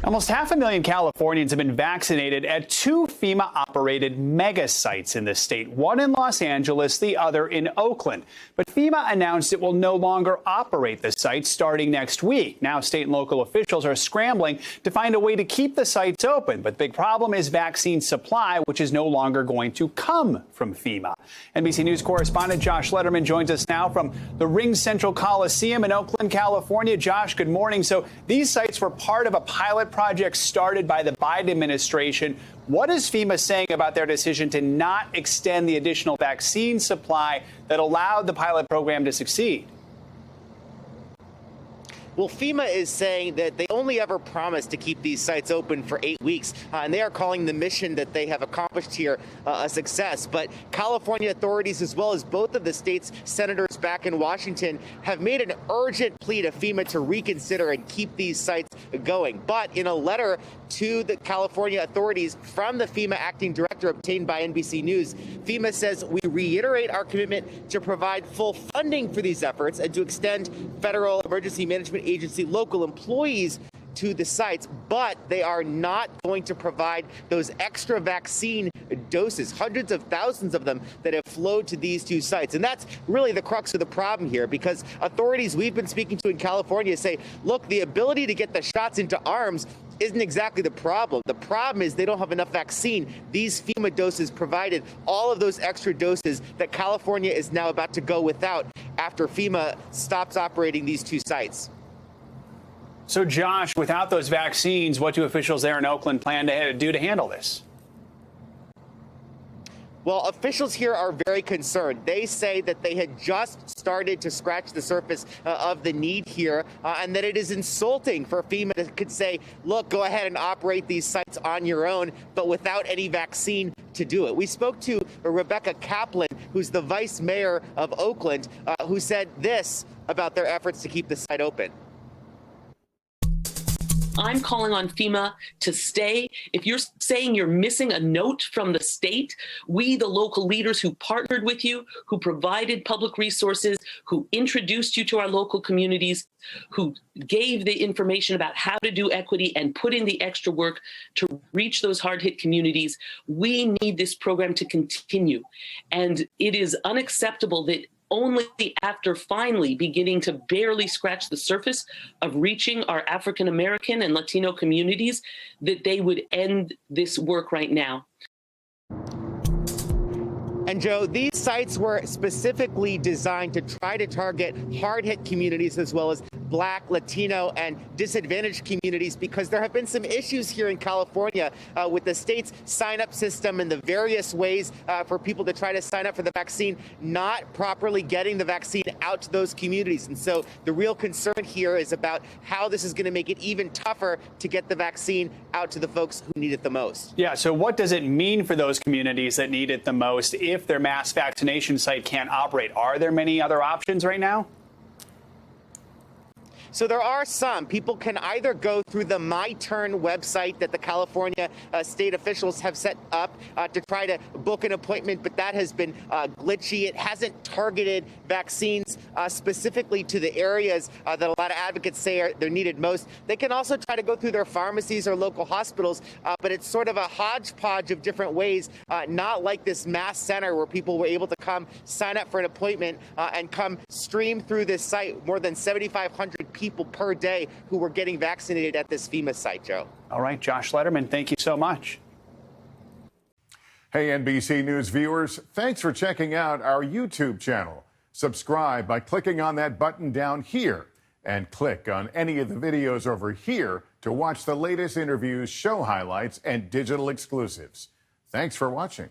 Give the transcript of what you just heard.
Almost 500,000 Californians have been vaccinated at two FEMA-operated mega sites in the state, one in Los Angeles, the other in Oakland. But FEMA announced it will no longer operate the sites starting next week. Now, state and local officials are scrambling to find a way to keep the sites open. But the big problem is vaccine supply, which is no longer going to come from FEMA. NBC News correspondent Josh Lederman joins us now from the Ring Central Coliseum in Oakland, California. Josh, good morning. So these sites were part of a pilot project started by the Biden administration. What is FEMA saying about their decision to not extend the additional vaccine supply that allowed the pilot program to succeed? Well, FEMA is saying that they only ever promised to keep these sites open for 8 weeks, and they are calling the mission that they have accomplished here a success. But California authorities, as well as both of the state's senators back in Washington, have made an urgent plea to FEMA to reconsider and keep these sites going. But in a letter to the California authorities from the FEMA acting director obtained by NBC News, FEMA says, "We reiterate our commitment to provide full funding for these efforts and to extend federal emergency management agency local employees to the sites, but they are not going to provide those extra vaccine doses, hundreds of thousands of them that have flowed to these two sites." And that's really the crux of the problem here, because authorities we've been speaking to in California say, look, the ability to get the shots into arms isn't exactly the problem. The problem is they don't have enough vaccine. These FEMA doses provided all of those extra doses that California is now about to go without after FEMA stops operating these two sites. So, Josh, without those vaccines, what do officials there in Oakland plan to do to handle this? Well, officials here are very concerned. They say that they had just started to scratch the surface of the need here, and that it is insulting for FEMA to could say, look, go ahead and operate these sites on your own, but without any vaccine to do it. We spoke to Rebecca KAPLAN, who's the vice mayor of Oakland, who said this about their efforts to keep the site open. I'm calling on FEMA to stay. If you're saying you're missing a note from the state, we, the local leaders who partnered with you, who provided public resources, who introduced you to our local communities, who gave the information about how to do equity and put in the extra work to reach those hard-hit communities, we need this program to continue. And it is unacceptable that only after finally beginning to barely scratch the surface of reaching our African American and Latino communities, that they would end this work right now. And Joe, these sites were specifically designed to try to target hard-hit communities as well as Black, Latino, and disadvantaged communities, because there have been some issues here in California with the state's sign-up system and the various ways for people to try to sign up for the vaccine, not properly getting the vaccine out to those communities. And so the real concern here is about how this is going to make it even tougher to get the vaccine out to the folks who need it the most. Yeah, so what does it mean for those communities that need it the most if their mass vaccination site can't operate? Are there many other options right now? So there are some. People can either go through the My Turn website that the California state officials have set up to try to book an appointment, but that has been glitchy. It hasn't targeted vaccines specifically to the areas that a lot of advocates say they're needed most. They can also try to go through their pharmacies or local hospitals, but it's sort of a hodgepodge of different ways, not like this mass center where people were able to come sign up for an appointment and come stream through this site. More than 7,500 people per day who were getting vaccinated at this FEMA site, Joe. All right, Josh Lederman, thank you so much. Hey, NBC News viewers, thanks for checking out our YouTube channel. Subscribe by clicking on that button down here and click on any of the videos over here to watch the latest interviews, show highlights, and digital exclusives. Thanks for watching.